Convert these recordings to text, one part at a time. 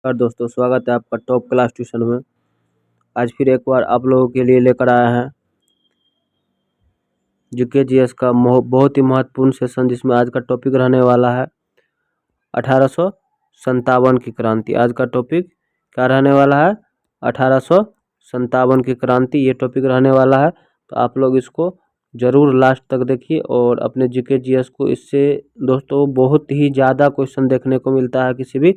नमस्कार दोस्तों, स्वागत है आपका टॉप क्लास ट्यूशन में। आज फिर एक बार आप लोगों के लिए लेकर आया है जीके जीएस का बहुत ही महत्वपूर्ण सेशन, जिसमें आज का टॉपिक रहने वाला है 1857 की क्रांति। आज का टॉपिक क्या रहने वाला है? 1857 की क्रांति, ये टॉपिक रहने वाला है। तो आप लोग इसको ज़रूर लास्ट तक देखिए और अपने जीके जीएस को, इससे दोस्तों बहुत ही ज़्यादा क्वेश्चन देखने को मिलता है किसी भी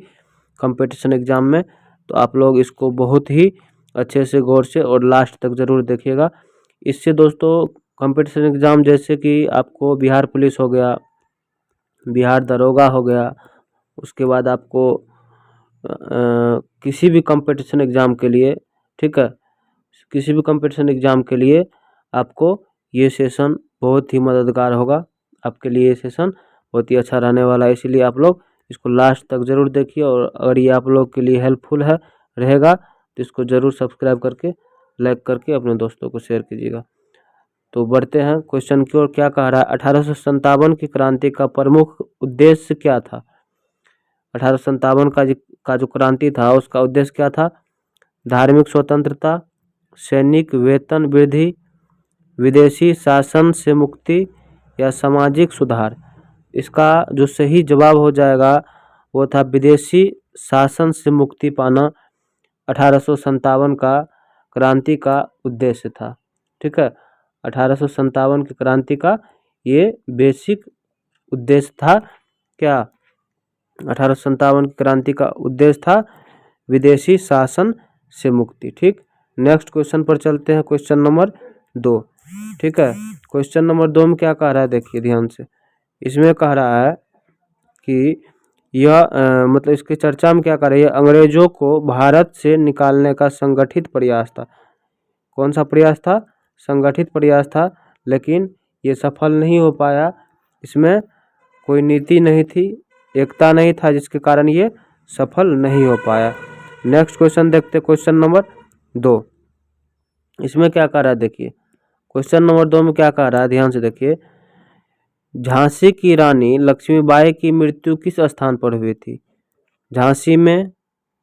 कंपटीशन एग्ज़ाम में। तो आप लोग इसको बहुत ही अच्छे से गौर से और लास्ट तक ज़रूर देखिएगा। इससे दोस्तों कंपटीशन एग्ज़ाम जैसे कि आपको बिहार पुलिस हो गया, बिहार दरोगा हो गया, उसके बाद आपको किसी भी कंपटीशन एग्ज़ाम के लिए, ठीक है, किसी भी कंपटीशन एग्ज़ाम के लिए आपको ये सेशन बहुत ही मददगार होगा। आपके लिए ये सेशन बहुत ही अच्छा रहने वाला है, इसीलिए आप लोग इसको लास्ट तक ज़रूर देखिए। और अगर ये आप लोग के लिए हेल्पफुल है रहेगा तो इसको ज़रूर सब्सक्राइब करके, लाइक करके अपने दोस्तों को शेयर कीजिएगा। तो बढ़ते हैं क्वेश्चन की ओर। क्या कह रहा है? 1857 की क्रांति का प्रमुख उद्देश्य क्या था? 1857 का जो क्रांति था उसका उद्देश्य क्या था? धार्मिक स्वतंत्रता, सैनिक वेतन वृद्धि, विदेशी शासन से मुक्ति या सामाजिक सुधार। इसका जो सही जवाब हो जाएगा वो था विदेशी शासन से मुक्ति पाना 1857 का क्रांति का उद्देश्य था। ठीक है, 1857 की क्रांति का ये बेसिक उद्देश्य था। क्या? 1857 की क्रांति का उद्देश्य था विदेशी शासन से मुक्ति। ठीक, नेक्स्ट क्वेश्चन पर चलते हैं, क्वेश्चन नंबर 2। ठीक है, क्वेश्चन नंबर 2 में क्या कह रहा है देखिए ध्यान से। इसमें कह रहा है कि यह मतलब इसकी चर्चा में क्या कर रही है? अंग्रेजों को भारत से निकालने का संगठित प्रयास था। कौन सा प्रयास था? संगठित प्रयास था, लेकिन ये सफल नहीं हो पाया। इसमें कोई नीति नहीं थी, एकता नहीं था, जिसके कारण ये सफल नहीं हो पाया। नेक्स्ट क्वेश्चन देखते, क्वेश्चन नंबर 2। इसमें क्या कह रहा है देखिए, क्वेश्चन नंबर 2 में क्या कह रहा है, ध्यान से देखिए। झांसी की रानी लक्ष्मीबाई की मृत्यु किस स्थान पर हुई थी? झांसी में,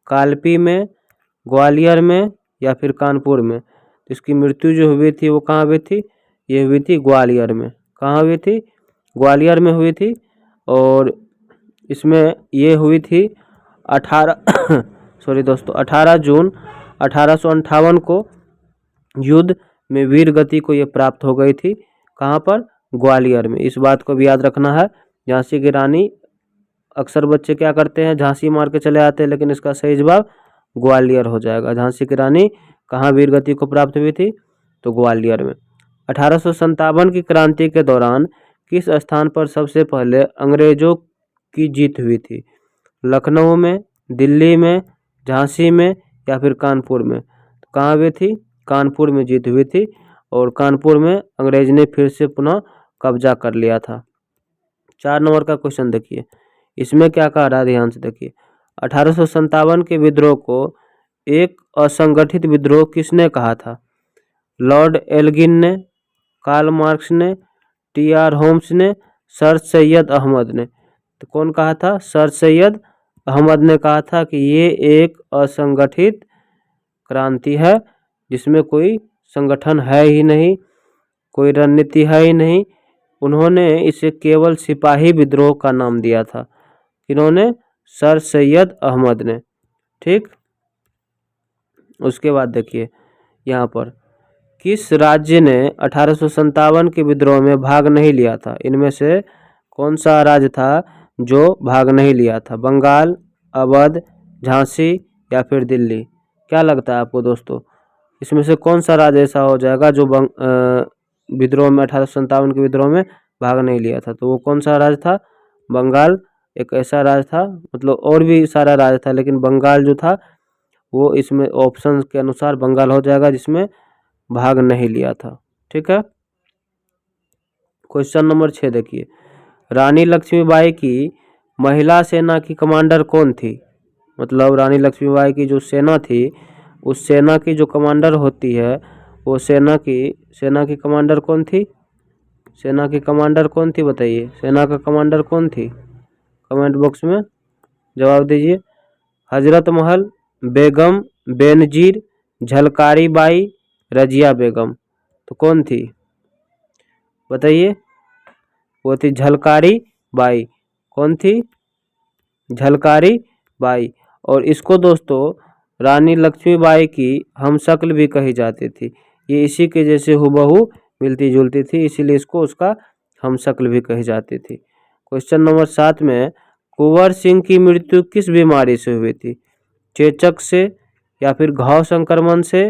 कालपी में, ग्वालियर में या फिर कानपुर में? इसकी मृत्यु जो हुई थी वो कहाँ हुई थी? ये हुई थी ग्वालियर में। कहाँ हुई थी? ग्वालियर में हुई थी। और इसमें ये हुई थी 18 जून 1858 को युद्ध में वीर गति को ये प्राप्त हो गई थी। कहाँ पर? ग्वालियर में। इस बात को भी याद रखना है। झांसी की रानी, अक्सर बच्चे क्या करते हैं, झांसी मार के चले आते हैं, लेकिन इसका सही जवाब ग्वालियर हो जाएगा। झांसी की रानी कहाँ वीर गति को प्राप्त हुई थी? तो ग्वालियर में। 1857 की क्रांति के दौरान किस स्थान पर सबसे पहले अंग्रेजों की जीत हुई थी? लखनऊ में, दिल्ली में, झांसी में या फिर कानपुर में? तो कहाँ हुई थी? कानपुर में जीत हुई थी। और कानपुर में अंग्रेज ने फिर से पुनः कब्जा कर लिया था। 4 नंबर का क्वेश्चन देखिए, इसमें क्या कह रहा है, ध्यान से देखिए। 1857 के विद्रोह को एक असंगठित विद्रोह किसने कहा था? लॉर्ड एल्गिन ने, कार्ल मार्क्स ने, टी.आर. होम्स ने, सर सैयद अहमद ने? तो कौन कहा था? सर सैयद अहमद ने कहा था कि ये एक असंगठित क्रांति है, जिसमें कोई संगठन है ही नहीं, कोई रणनीति है ही नहीं। उन्होंने इसे केवल सिपाही विद्रोह का नाम दिया था। इन्होंने सर सैयद अहमद ने। ठीक, उसके बाद देखिए यहाँ पर, किस राज्य ने 1857 के विद्रोह में भाग नहीं लिया था? इनमें से कौन सा राज्य था जो भाग नहीं लिया था? बंगाल, अवध, झांसी या फिर दिल्ली? क्या लगता है आपको दोस्तों, इसमें से कौन सा राज्य ऐसा हो जाएगा जो विद्रोह में 1857 के विद्रोह में भाग नहीं लिया था? तो वो कौन सा राज्य था? बंगाल एक ऐसा राज्य था, मतलब और भी सारा राज्य था, लेकिन बंगाल जो था वो इसमें ऑप्शन के अनुसार बंगाल हो जाएगा, जिसमें भाग नहीं लिया था। ठीक है, क्वेश्चन नंबर 6 देखिए। रानी लक्ष्मीबाई की महिला सेना की कमांडर कौन थी? मतलब रानी लक्ष्मीबाई की जो सेना थी, उस सेना की जो कमांडर होती है, वो सेना की कमांडर कौन थी? सेना की कमांडर कौन थी बताइए, सेना का कमांडर कौन थी? कमेंट बॉक्स में जवाब दीजिए। हजरत महल, बेगम, बेनजीर, झलकारी बाई, रजिया बेगम। तो कौन थी बताइए? वो थी झलकारी बाई। कौन थी? झलकारी बाई। और इसको दोस्तों रानी लक्ष्मीबाई की हमशक्ल भी कही जाती थी। ये इसी के जैसे हुबहू मिलती जुलती थी, इसीलिए इसको उसका हमशक्ल भी कही जाती थी। क्वेश्चन नंबर 7 में, कुंवर सिंह की मृत्यु किस बीमारी से हुई थी? चेचक से, या फिर घाव संक्रमण से,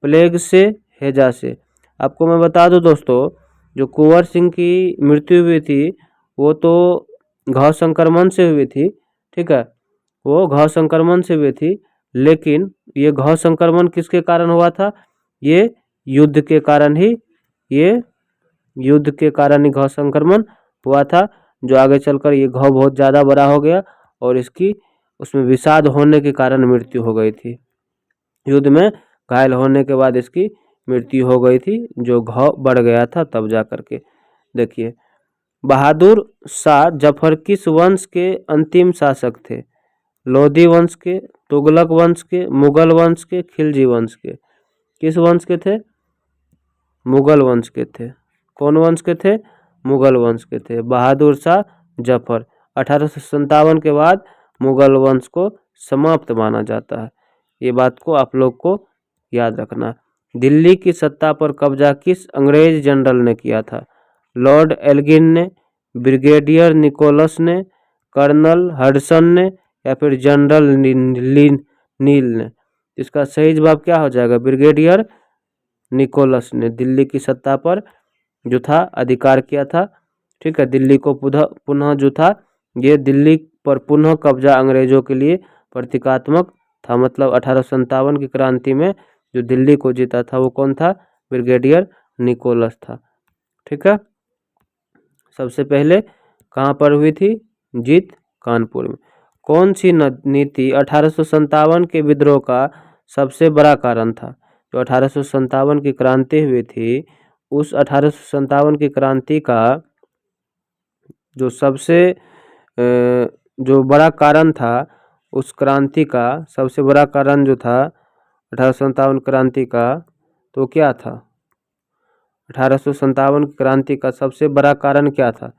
प्लेग से, हैजा से? आपको मैं बता दूं दोस्तों, जो कुंवर सिंह की मृत्यु हुई थी वो तो घाव संक्रमण से हुई थी, ठीक है, वो घाव संक्रमण से हुई थी। लेकिन ये घाव संक्रमण किसके कारण हुआ था? ये युद्ध के कारण ही, ये युद्ध के कारण ही घाव संक्रमण हुआ था, जो आगे चलकर ये घाव बहुत ज़्यादा बड़ा हो गया और इसकी उसमें विषाद होने के कारण मृत्यु हो गई थी। युद्ध में घायल होने के बाद इसकी मृत्यु हो गई थी, जो घाव बढ़ गया था तब जा करके। देखिए, बहादुर शाह जफर किस वंश के अंतिम शासक थे? लोधी वंश के, तुगलक वंश के, मुगल वंश के, खिलजी वंश के? किस वंश के थे? मुगल वंश के थे। कौन वंश के थे? मुगल वंश के थे। बहादुर शाह जफर 1857 के बाद मुगल वंश को समाप्त माना जाता है। ये बात को आप लोग को याद रखना। दिल्ली की सत्ता पर कब्जा किस अंग्रेज जनरल ने किया था? लॉर्ड एल्गिन ने, ब्रिगेडियर निकोलस ने, कर्नल हडसन ने, या फिर जनरल नील ने? इसका सही जवाब क्या हो जाएगा? ब्रिगेडियर निकोलस ने दिल्ली की सत्ता पर जो था अधिकार किया था, ठीक है। दिल्ली को पुनः जो था, ये दिल्ली पर पुनः कब्जा अंग्रेजों के लिए प्रतीकात्मक था। मतलब 1857 की क्रांति में जो दिल्ली को जीता था वो कौन था? ब्रिगेडियर निकोलस था, ठीक है। सबसे पहले कहाँ पर हुई थी जीत? कानपुर में। कौन सी नीति 1857 के विद्रोह का सबसे बड़ा कारण था? जो 1857 की क्रांति हुई थी, उस 1857 की क्रांति का जो सबसे जो बड़ा कारण था, उस क्रांति का सबसे बड़ा कारण जो था 1857 क्रांति का, तो क्या था? 1857 क्रांति का सबसे बड़ा कारण क्या था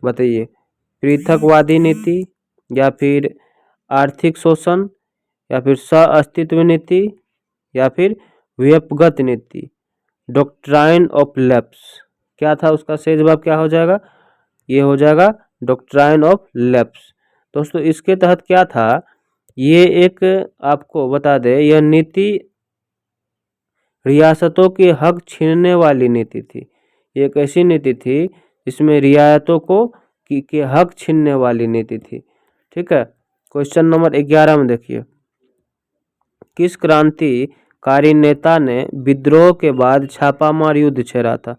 बताइए? पृथकवादी नीति, या फिर आर्थिक शोषण, या फिर सह-अस्तित्व नीति, या फिर व्युत्पन्न नीति? Doctrine of lapse. क्या था उसका सही जवाब? क्या हो जाएगा? ये हो जाएगा डॉक्ट्राइन ऑफ लैप्स। दोस्तों इसके तहत क्या था, ये एक आपको बता दे, यह नीति रियासतों के हक छीनने वाली नीति थी। ये एक ऐसी नीति थी जिसमें रियासतों को के हक छीनने वाली नीति थी, ठीक है। क्वेश्चन नंबर 11 में देखिए, किस क्रांतिकारी नेता ने विद्रोह के बाद छापामार युद्ध छेड़ा था?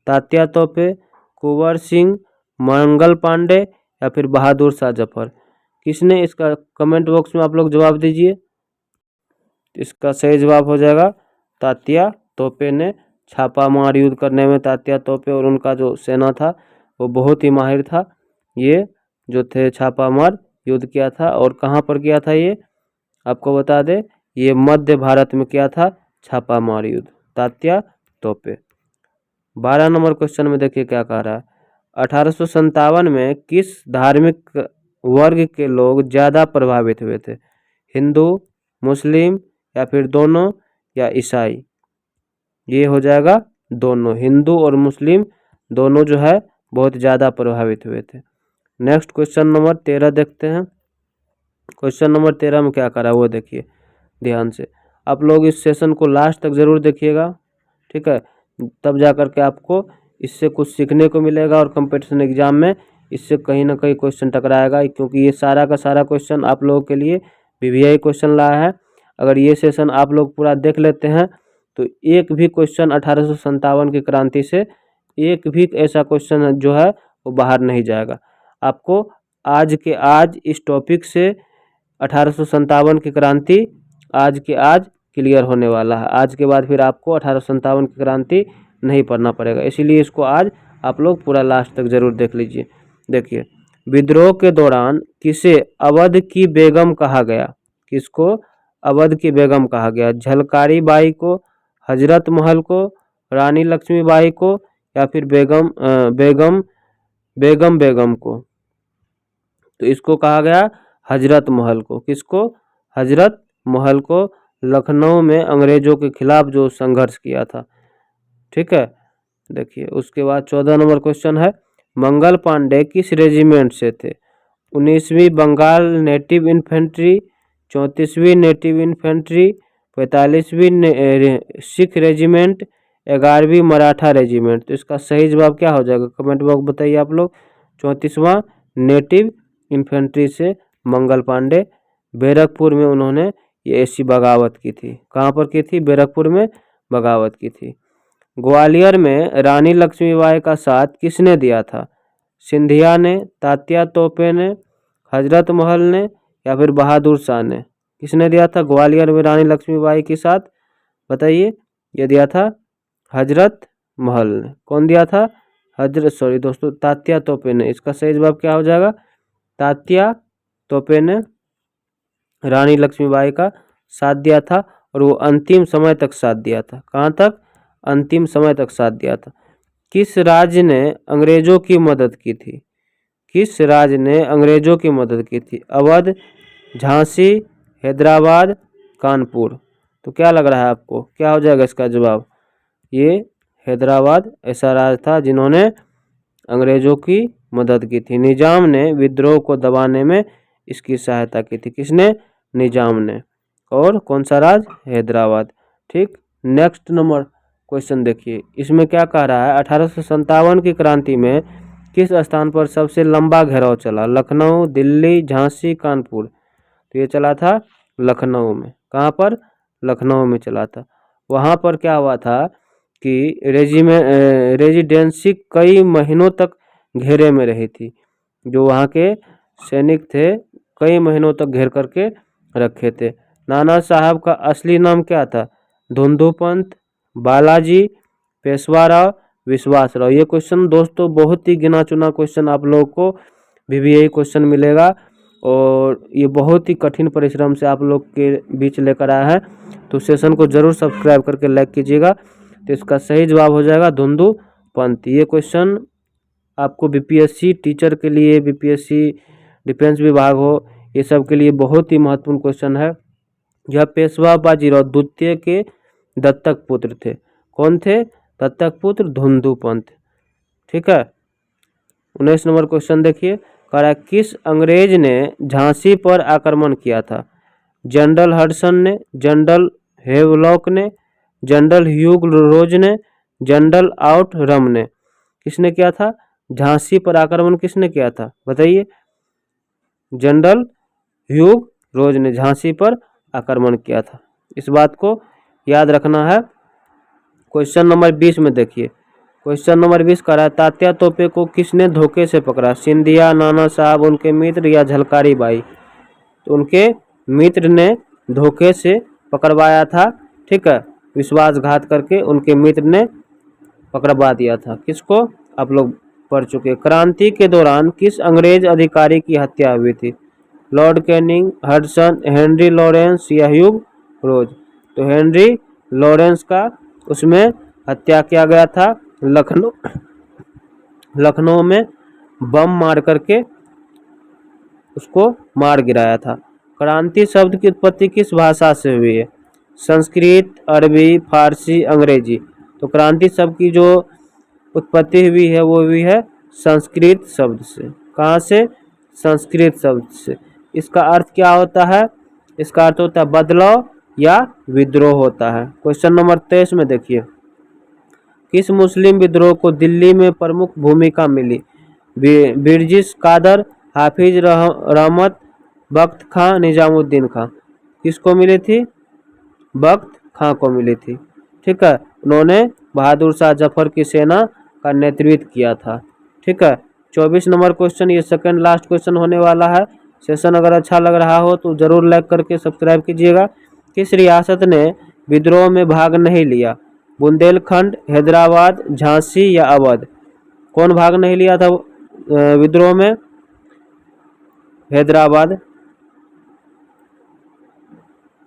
तात्या तोपे, कुंवर सिंह, मंगल पांडे, या फिर बहादुर शाह जफर? किसने? इसका कमेंट बॉक्स में आप लोग जवाब दीजिए। इसका सही जवाब हो जाएगा तात्या तोपे ने। छापामार युद्ध करने में तात्या तोपे और उनका जो सेना था वो बहुत ही माहिर था। ये जो थे छापामार युद्ध किया था, और कहाँ पर किया था ये आपको बता दे, ये मध्य भारत में किया था छापामार युद्ध, तात्या तोपे। 12 नंबर क्वेश्चन में देखिए क्या कह रहा है, 1857 में किस धार्मिक वर्ग के लोग ज़्यादा प्रभावित हुए थे? हिंदू, मुस्लिम, या फिर दोनों, या ईसाई? ये हो जाएगा दोनों। हिंदू और मुस्लिम दोनों जो है बहुत ज़्यादा प्रभावित हुए थे। नेक्स्ट क्वेश्चन नंबर 13 देखते हैं। क्वेश्चन नंबर 13 में क्या करा वो देखिए ध्यान से। आप लोग इस सेशन को लास्ट तक ज़रूर देखिएगा, ठीक है, तब जा कर के आपको इससे कुछ सीखने को मिलेगा और कंपटीशन एग्जाम में इससे कहीं ना कहीं क्वेश्चन टकराएगा, क्योंकि ये सारा का सारा क्वेश्चन आप लोगों के लिए वीवीआई क्वेश्चन लाया है। अगर ये सेशन आप लोग पूरा देख लेते हैं तो एक भी क्वेश्चन 1857 की क्रांति से एक भी ऐसा क्वेश्चन जो है वो बाहर नहीं जाएगा। आपको आज के आज इस टॉपिक से 1857 की क्रांति आज के आज क्लियर होने वाला है। आज के बाद फिर आपको 1857 की क्रांति नहीं पढ़ना पड़ेगा, इसीलिए इसको आज आप लोग पूरा लास्ट तक ज़रूर देख लीजिए। देखिए, विद्रोह के दौरान किसे अवध की बेगम कहा गया? किसको अवध की बेगम कहा गया? झलकारी बाई को, हजरत महल को, रानी लक्ष्मीबाई को, या फिर बेगम को? तो इसको कहा गया हजरत महल को। किसको? हजरत महल को, लखनऊ में अंग्रेजों के खिलाफ जो संघर्ष किया था। ठीक है, देखिए उसके बाद 14 नंबर क्वेश्चन है, मंगल पांडे किस रेजिमेंट से थे? 19वीं बंगाल नेटिव इन्फेंट्री, 34वीं नेटिव इन्फेंट्री, 45वीं सिख रेजिमेंट, 11वीं मराठा रेजिमेंट? तो इसका सही जवाब क्या हो जाएगा? कमेंट बॉक्स बताइए आप लोग। 34वां नेटिव इन्फेंट्री से मंगल पांडे, बैरकपुर में उन्होंने ये ऐसी बगावत की थी। कहाँ पर की थी? बैरकपुर में बगावत की थी। ग्वालियर में रानी लक्ष्मीबाई का साथ किसने दिया था? सिंधिया ने, तात्या तोपे ने, हजरत महल ने, या फिर बहादुर शाह ने? किसने दिया था ग्वालियर में रानी लक्ष्मीबाई के साथ? बताइए। ये दिया था हजरत महल ने। कौन दिया था? तात्या तोपे ने। इसका सही जवाब क्या हो जाएगा? तात्या तोपे ने रानी लक्ष्मीबाई का साथ दिया था, और वो अंतिम समय तक साथ दिया था। कहाँ तक? अंतिम समय तक साथ दिया था। किस राज्य ने अंग्रेजों की मदद की थी? किस राज्य ने अंग्रेजों की मदद की थी? अवध, झांसी, हैदराबाद, कानपुर? तो क्या लग रहा है आपको, क्या हो जाएगा इसका जवाब? ये हैदराबाद ऐसा राज्य था जिन्होंने अंग्रेजों की मदद की थी। निजाम ने विद्रोह को दबाने में इसकी सहायता की थी। किसने? निजाम ने। और कौन सा राज्य? हैदराबाद। ठीक, नेक्स्ट नंबर क्वेश्चन देखिए, इसमें क्या कह रहा है? 1857 की क्रांति में किस स्थान पर सबसे लंबा घेराव चला? लखनऊ, दिल्ली, झांसी, कानपुर? तो ये चला था लखनऊ में। कहाँ पर? लखनऊ में चला था। वहाँ पर क्या हुआ था कि रेजिडेंसी कई महीनों तक घेरे में रही थी। जो वहाँ के सैनिक थे कई महीनों तक घेर करके रखे थे। नाना साहब का असली नाम क्या था? धुंधुपंत, बालाजी, पेशवाराव, विश्वासराव? ये क्वेश्चन दोस्तों बहुत ही गिना चुना क्वेश्चन आप लोगों को भी यही क्वेश्चन मिलेगा, और ये बहुत ही कठिन परिश्रम से आप लोग के बीच लेकर आया है। तो सेशन को जरूर सब्सक्राइब करके लाइक कीजिएगा। तो इसका सही जवाब हो जाएगा धुंधुपंत। ये क्वेश्चन आपको बीपीएससी टीचर के लिए, बीपीएससी डिफेंस विभाग हो, ये सब के लिए बहुत ही महत्वपूर्ण क्वेश्चन है। यह पेशवा बाजीराव द्वितीय के दत्तक पुत्र थे। कौन थे दत्तक पुत्र? धुंधुपंत। ठीक है, 19 नंबर क्वेश्चन देखिए, कह रहा है किस अंग्रेज ने झांसी पर आक्रमण किया था? जनरल हडसन ने, जनरल हेवलॉक ने, जनरल ह्यूग रोज ने, जनरल आउटरम ने? किसने किया था झांसी पर आक्रमण? किसने किया था बताइए? जनरल ह्यूग रोज ने झांसी पर आक्रमण किया था। इस बात को याद रखना है। क्वेश्चन नंबर 20 में देखिए, क्वेश्चन नंबर 20 कह रहा है तात्या तोपे को किसने धोखे से पकड़ा? सिंधिया, नाना साहब, उनके मित्र, या झलकारी बाई? तो उनके मित्र ने धोखे से पकड़वाया था। ठीक है, विश्वासघात करके उनके मित्र ने पकड़वा दिया था। किसको? आप लोग पढ़ चुके। क्रांति के दौरान किस अंग्रेज अधिकारी की हत्या हुई थी? Lord Canning, Hudson, Henry Lawrence, या ह्यूग रोज? तो हेनरी लॉरेंस का उसमें हत्या किया गया था। लखनऊ में बम मार करके उसको मार गिराया था। क्रांति शब्द की उत्पत्ति किस भाषा से हुई है? संस्कृत, अरबी, फारसी, अंग्रेजी? तो क्रांति शब्द की जो उत्पत्ति हुई है वो हुई है संस्कृत शब्द से। कहाँ से? संस्कृत शब्द से। इसका अर्थ क्या होता है? इसका अर्थ होता है बदलाव या विद्रोह होता है। क्वेश्चन नंबर 23 में देखिए, किस मुस्लिम विद्रोह को दिल्ली में प्रमुख भूमिका मिली? बिरजिस कादर, हाफिज रहमत, बख्त खां, निजामुद्दीन खां? किसको मिली थी? बख्त खां को मिली थी। ठीक है, उन्होंने बहादुर शाह जफर की सेना का नेतृत्व किया था। ठीक है, 24 नंबर क्वेश्चन, ये सेकंड लास्ट क्वेश्चन होने वाला है। सेशन अगर अच्छा लग रहा हो तो जरूर लाइक करके सब्सक्राइब कीजिएगा। किस रियासत ने विद्रोह में भाग नहीं लिया? बुंदेलखंड, हैदराबाद, झांसी, या अवध? कौन भाग नहीं लिया था विद्रोह में? हैदराबाद।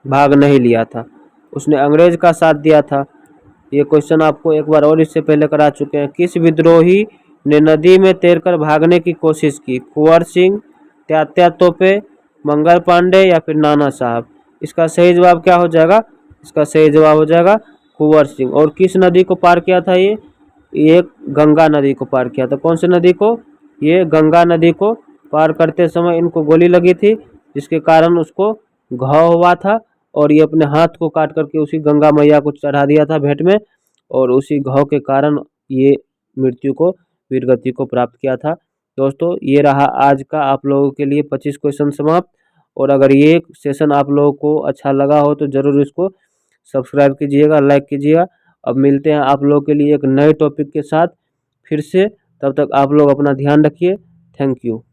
भाग नहीं लिया था, उसने अंग्रेज का साथ दिया था। ये क्वेश्चन आपको एक बार और इससे पहले करा चुके हैं। किस विद्रोही ने नदी में तैरकर भागने की कोशिश की? कुंवर सिंह, तात्या तोपे, मंगल पांडे या फिर नाना साहब? इसका सही जवाब क्या हो जाएगा? इसका सही जवाब हो जाएगा कुंवर सिंह। और किस नदी को पार किया था ये गंगा नदी को पार किया था। कौन सी नदी को? ये गंगा नदी को पार करते समय इनको गोली लगी थी, जिसके कारण उसको घाव हुआ था और ये अपने हाथ को काट करके उसी गंगा मैया को चढ़ा दिया था भेंट में, और उसी घाव के कारण ये मृत्यु को, वीरगति को प्राप्त किया था। दोस्तों ये रहा आज का आप लोगों के लिए 25 क्वेश्चन समाप्त। और अगर ये सेशन आप लोगों को अच्छा लगा हो तो ज़रूर इसको सब्सक्राइब कीजिएगा, लाइक कीजिएगा। अब मिलते हैं आप लोगों के लिए एक नए टॉपिक के साथ फिर से। तब तक आप लोग अपना ध्यान रखिए। Thank you.